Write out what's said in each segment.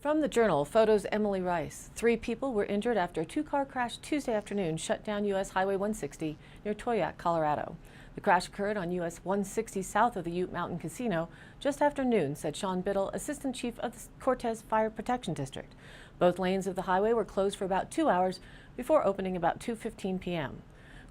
From the Journal, photos Emily Rice. 3 people were injured after a 2-car crash Tuesday afternoon shut down U.S. Highway 160 near Toyac, Colorado. The crash occurred on U.S. 160 south of the Ute Mountain Casino just after noon, said Sean Biddle, Assistant Chief of the Cortez Fire Protection District. Both lanes of the highway were closed for about 2 hours before opening about 2:15 p.m.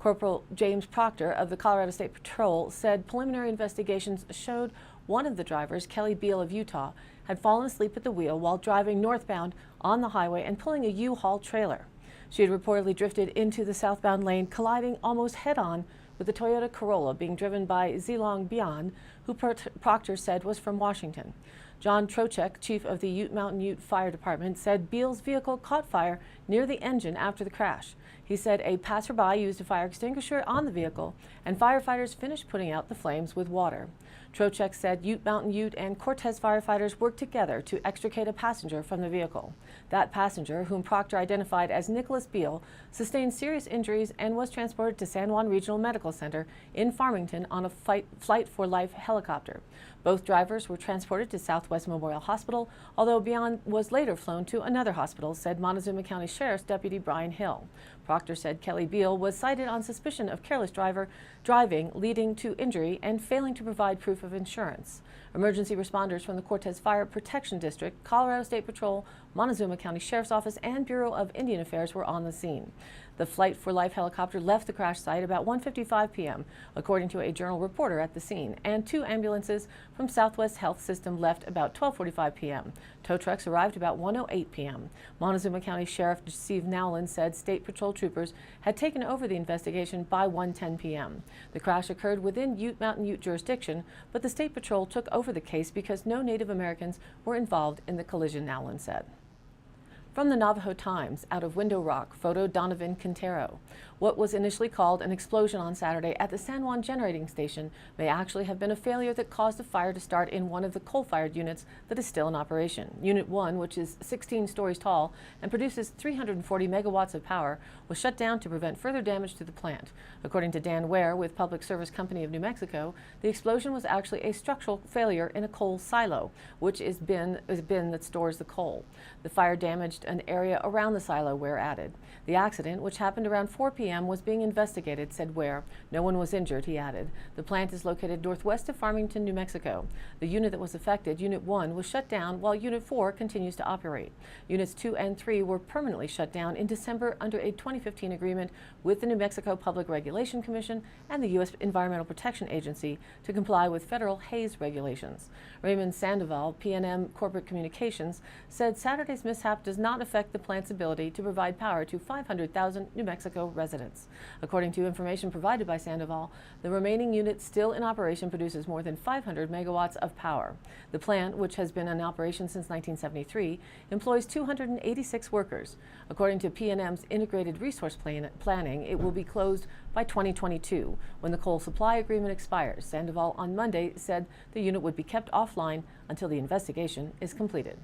Corporal James Proctor of the Colorado State Patrol said preliminary investigations showed one of the drivers, Kelly Beal of Utah, had fallen asleep at the wheel while driving northbound on the highway and pulling a U-Haul trailer. She had reportedly drifted into the southbound lane, colliding almost head-on with the Toyota Corolla being driven by Zilong Bian, who Proctor said was from Washington. John Trocheck, chief of the Ute Mountain Ute Fire Department, said Beal's vehicle caught fire near the engine after the crash. He said a passerby used a fire extinguisher on the vehicle and firefighters finished putting out the flames with water. Trocheck said Ute Mountain Ute and Cortez firefighters worked together to extricate a passenger from the vehicle. That passenger, whom Proctor identified as Nicholas Beal, sustained serious injuries and was transported to San Juan Regional Medical Center in Farmington on a Flight for Life helicopter. Both drivers were transported to Southwest Memorial Hospital, although Bian was later flown to another hospital, said Montezuma County Sheriff's Deputy Brian Hill. Proctor said Kelly Beal was cited on suspicion of careless driving leading to injury and failing to provide proof of insurance. Emergency responders from the Cortez Fire Protection District, Colorado State Patrol, Montezuma County Sheriff's Office, and Bureau of Indian Affairs were on the scene. The Flight for Life helicopter left the crash site about 1:55 p.m., according to a Journal reporter at the scene, and 2 ambulances from Southwest Health System left about 12:45 p.m. Tow trucks arrived about 1:08 p.m. Montezuma County Sheriff Steve Nowlin said State Patrol troopers had taken over the investigation by 1:10 p.m. The crash occurred within Ute Mountain Ute jurisdiction, but the State Patrol took over the case because no Native Americans were involved in the collision, Nowlin said. From the Navajo Times, out of Window Rock, photo Donovan Quintero. What was initially called an explosion on Saturday at the San Juan generating station may actually have been a failure that caused a fire to start in one of the coal-fired units that is still in operation. Unit 1, which is 16 stories tall and produces 340 megawatts of power, was shut down to prevent further damage to the plant. According to Dan Ware with Public Service Company of New Mexico, the explosion was actually a structural failure in a coal silo, which is a bin that stores the coal. The fire damaged an area around the silo, Ware added. The accident, which happened around 4 p.m., was being investigated, said Ware. No one was injured, he added. The plant is located northwest of Farmington, New Mexico. The unit that was affected, Unit 1, was shut down while Unit 4 continues to operate. Units 2 and 3 were permanently shut down in December under a 2015 agreement with the New Mexico Public Regulation Commission and the U.S. Environmental Protection Agency to comply with federal haze regulations. Raymond Sandoval, PNM Corporate Communications, said Saturday's mishap does not affect the plant's ability to provide power to 500,000 New Mexico residents. According to information provided by Sandoval, the remaining unit still in operation produces more than 500 megawatts of power. The plant, which has been in operation since 1973, employs 286 workers. According to PNM's Integrated Resource Planning, it will be closed by 2022, when the coal supply agreement expires. Sandoval on Monday said the unit would be kept offline until the investigation is completed.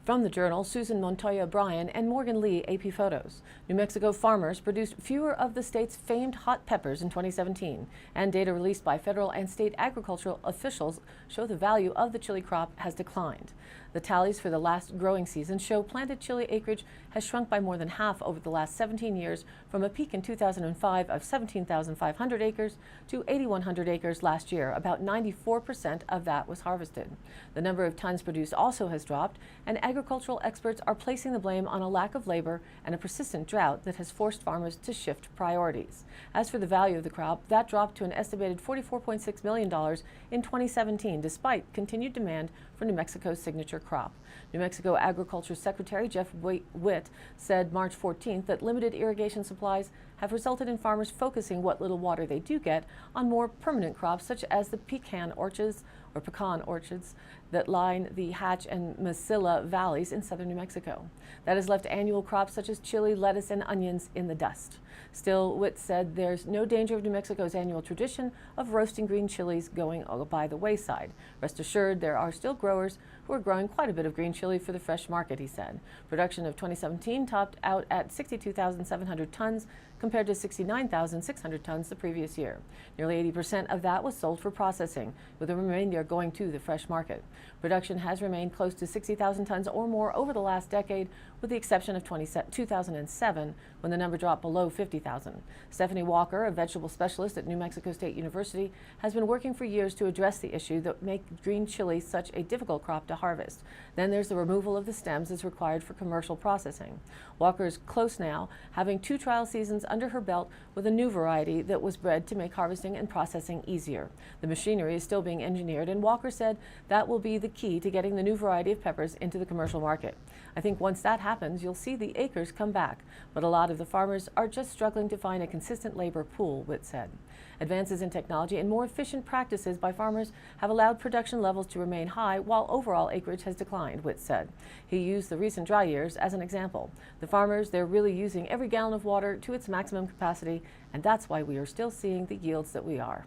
From the Journal, Susan Montoya Bryan and Morgan Lee, AP Photos. New Mexico farmers produced fewer of the state's famed hot peppers in 2017, and data released by federal and state agricultural officials show the value of the chili crop has declined. The tallies for the last growing season show planted chili acreage has shrunk by more than half over the last 17 years, from a peak in 2005 of 17,500 acres to 8,100 acres last year. About 94% of that was harvested. The number of tons produced also has dropped, and agricultural experts are placing the blame on a lack of labor and a persistent drought that has forced farmers to shift priorities. As for the value of the crop, that dropped to an estimated $44.6 million in 2017, despite continued demand for New Mexico's signature crop. New Mexico Agriculture Secretary Jeff Witt said March 14th that limited irrigation supplies have resulted in farmers focusing what little water they do get on more permanent crops, such as the pecan orchards that line the Hatch and Mesilla valleys in southern New Mexico. That has left annual crops such as chili, lettuce, and onions in the dust. Still, Witt said there's no danger of New Mexico's annual tradition of roasting green chilies going by the wayside. Rest assured, there are still growers who are growing quite a bit of green chili for the fresh market, he said. Production of 2017 topped out at 62,700 tons, compared to 69,600 tons the previous year. Nearly 80% of that was sold for processing, with the remainder going to the fresh market. Production has remained close to 60,000 tons or more over the last decade, with the exception of 2007, when the number dropped below 50,000. Stephanie Walker, a vegetable specialist at New Mexico State University, has been working for years to address the issue that make green chili such a difficult crop to harvest. Then there's the removal of the stems that's required for commercial processing. Walker is close now, having 2 trial seasons under her belt with a new variety that was bred to make harvesting and processing easier. The machinery is still being engineered, and Walker said that will be the key to getting the new variety of peppers into the commercial market. I think once that happens, you'll see the acres come back, but a lot of the farmers are just struggling to find a consistent labor pool, Witt said. Advances in technology and more efficient practices by farmers have allowed production levels to remain high while overall acreage has declined, Witt said. He used the recent dry years as an example. The farmers, they're really using every gallon of water to its maximum capacity, and that's why we are still seeing the yields that we are.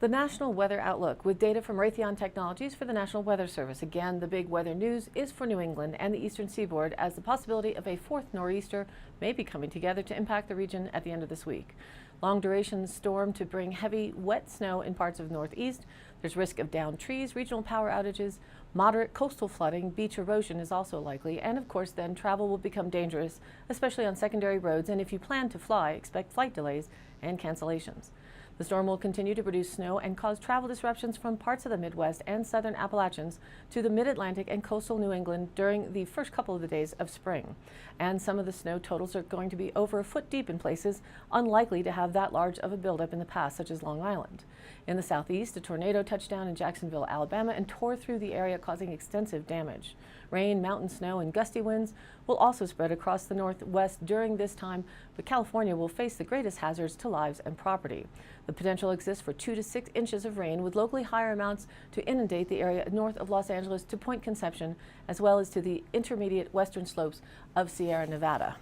The National Weather Outlook, with data from Raytheon Technologies for the National Weather Service. Again, the big weather news is for New England and the eastern seaboard, as the possibility of a 4th nor'easter may be coming together to impact the region at the end of this week. Long-duration storm to bring heavy, wet snow in parts of the northeast. There's risk of downed trees, regional power outages, moderate coastal flooding, beach erosion is also likely, and of course then travel will become dangerous, especially on secondary roads, and if you plan to fly, expect flight delays and cancellations. The storm will continue to produce snow and cause travel disruptions from parts of the Midwest and southern Appalachians to the mid-Atlantic and coastal New England during the first couple of the days of spring. And some of the snow totals are going to be over a foot deep in places, unlikely to have that large of a buildup in the past, such as Long Island. In the southeast, a tornado touched down in Jacksonville, Alabama, and tore through the area, causing extensive damage. Rain, mountain snow, and gusty winds will also spread across the northwest during this time, but California will face the greatest hazards to lives and property. The potential exists for 2 to 6 inches of rain, with locally higher amounts to inundate the area north of Los Angeles to Point Conception, as well as to the intermediate western slopes of Sierra Nevada.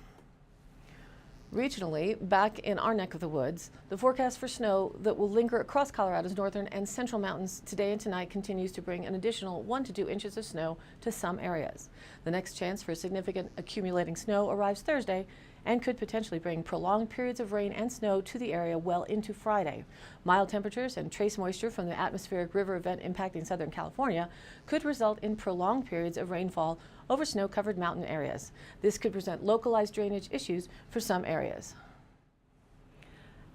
Regionally, back in our neck of the woods, the forecast for snow that will linger across Colorado's northern and central mountains today and tonight continues to bring an additional 1 to 2 inches of snow to some areas. The next chance for significant accumulating snow arrives Thursday and could potentially bring prolonged periods of rain and snow to the area well into Friday. Mild temperatures and trace moisture from the atmospheric river event impacting Southern California could result in prolonged periods of rainfall over snow-covered mountain areas. This could present localized drainage issues for some areas.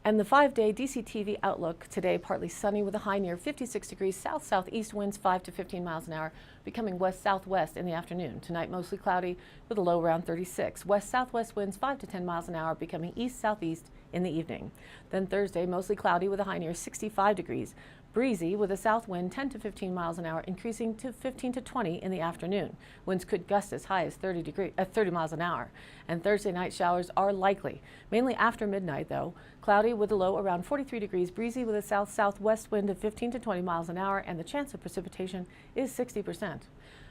And the 5-day DCTV outlook today: partly sunny with a high near 56 degrees, south-southeast winds 5 to 15 miles an hour, becoming west-southwest in the afternoon. Tonight mostly cloudy with a low around 36. West-southwest winds 5 to 10 miles an hour, becoming east-southeast in the evening. Then Thursday mostly cloudy with a high near 65 degrees. Breezy with a south wind 10 to 15 miles an hour, increasing to 15 to 20 in the afternoon. Winds could gust as high as 30 miles an hour. And Thursday night showers are likely, mainly after midnight though. Cloudy with a low around 43 degrees, breezy with a south-southwest wind of 15 to 20 miles an hour, and the chance of precipitation is 60%.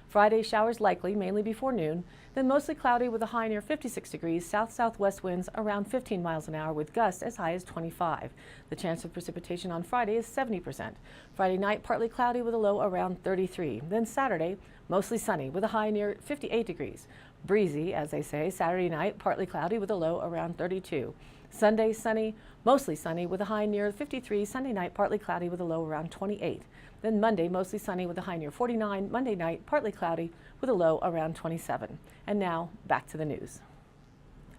Friday showers likely, mainly before noon, then mostly cloudy with a high near 56 degrees, south-southwest winds around 15 miles an hour with gusts as high as 25. The chance of precipitation on Friday is 70%. Friday night partly cloudy with a low around 33. Then Saturday mostly sunny with a high near 58 degrees. Breezy, as they say. Saturday night partly cloudy with a low around 32. Sunday sunny, mostly sunny with a high near 53. Sunday night partly cloudy with a low around 28. Then Monday mostly sunny with a high near 49. Monday night partly cloudy with a low around 27. And now back to the news.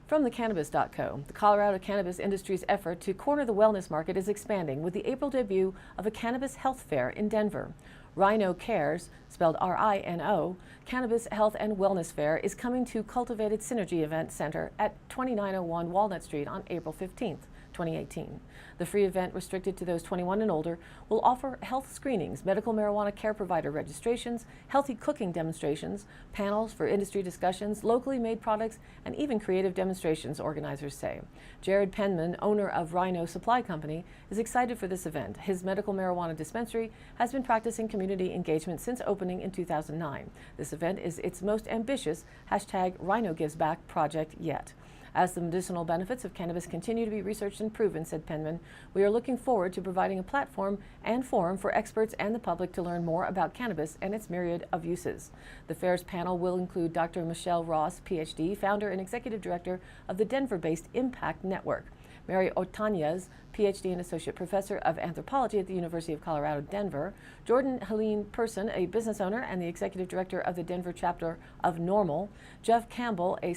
From thecannabis.co, the Colorado cannabis industry's effort to corner the wellness market is expanding with the April debut of a cannabis health fair in Denver. Rhino Cares, spelled R-I-N-O, Cannabis Health and Wellness Fair, is coming to Cultivated Synergy Event Center at 2901 Walnut Street on April 15th, 2018. The free event, restricted to those 21 and older, will offer health screenings, medical marijuana care provider registrations, healthy cooking demonstrations, panels for industry discussions, locally made products, and even creative demonstrations, organizers say. Jared Penman, owner of Rhino Supply Company, is excited for this event. His medical marijuana dispensary has been practicing community engagement since opening in 2009. This event is its most ambitious #RhinoGivesBack project yet. As the medicinal benefits of cannabis continue to be researched and proven, said Penman, we are looking forward to providing a platform and forum for experts and the public to learn more about cannabis and its myriad of uses. The fair's panel will include Dr. Michelle Ross, PhD, founder and executive director of the Denver-based Impact Network; Mary Otañez, PhD and Associate Professor of Anthropology at the University of Colorado, Denver; Jordan Helene Person, a business owner and the Executive Director of the Denver chapter of NORML; Jeff Campbell, a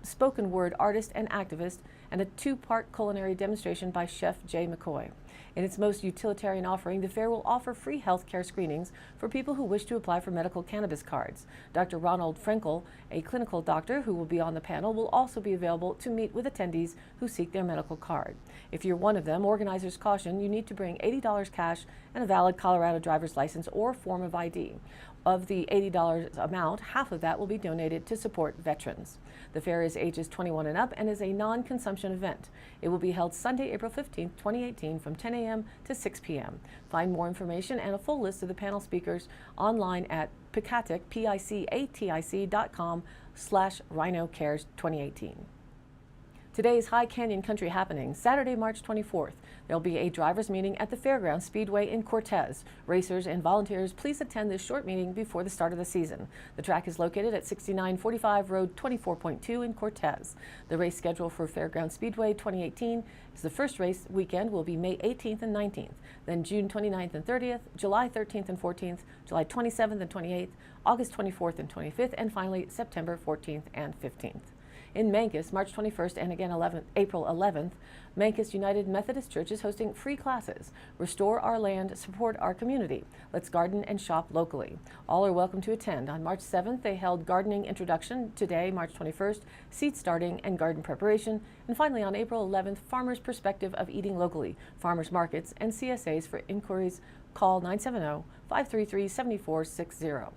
spoken word artist and activist; and a two-part culinary demonstration by Chef Jay McCoy. In its most utilitarian offering, the fair will offer free health care screenings for people who wish to apply for medical cannabis cards. Dr. Ronald Frankel, a clinical doctor who will be on the panel, will also be available to meet with attendees who seek their medical card. If you're one of them, organizers caution you need to bring $80 cash and a valid Colorado driver's license or form of ID. Of the $80 amount, half of that will be donated to support veterans. The fair is ages 21 and up and is a non-consumption event. It will be held Sunday, April 15, 2018 from 10 a.m. to 6 p.m. Find more information and a full list of the panel speakers online at Picatic, PICATIC.com/RhinoCares2018. Today's High Canyon Country happening, Saturday, March 24th. There will be a driver's meeting at the Fairgrounds Speedway in Cortez. Racers and volunteers, please attend this short meeting before the start of the season. The track is located at 6945 Road 24.2 in Cortez. The race schedule for Fairgrounds Speedway 2018 is the first race weekend will be May 18th and 19th, then June 29th and 30th, July 13th and 14th, July 27th and 28th, August 24th and 25th, and finally September 14th and 15th. In Mancos, March 21st and again April 11th, Mancos United Methodist Church is hosting free classes. Restore our land, support our community. Let's garden and shop locally. All are welcome to attend. On March 7th, they held gardening introduction. Today, March 21st, seed starting and garden preparation. And finally, on April 11th, Farmers' Perspective of Eating Locally, farmers markets, and CSAs. For inquiries, call 970-533-7460.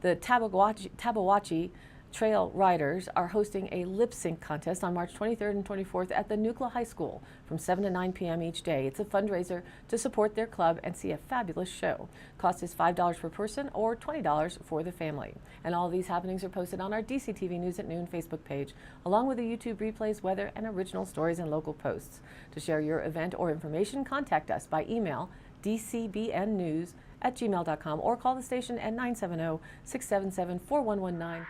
The Tabawatchie Trail Riders are hosting a lip sync contest on March 23rd and 24th at the Nucla High School from 7 to 9 p.m. each day. It's a fundraiser to support their club and see a fabulous show. Cost is $5 per person or $20 for the family. And all of these happenings are posted on our DCTV News at Noon Facebook page, along with the YouTube replays, weather, and original stories and local posts. To share your event or information, contact us by email dcbnnews@gmail.com or call the station at 970-677-4119.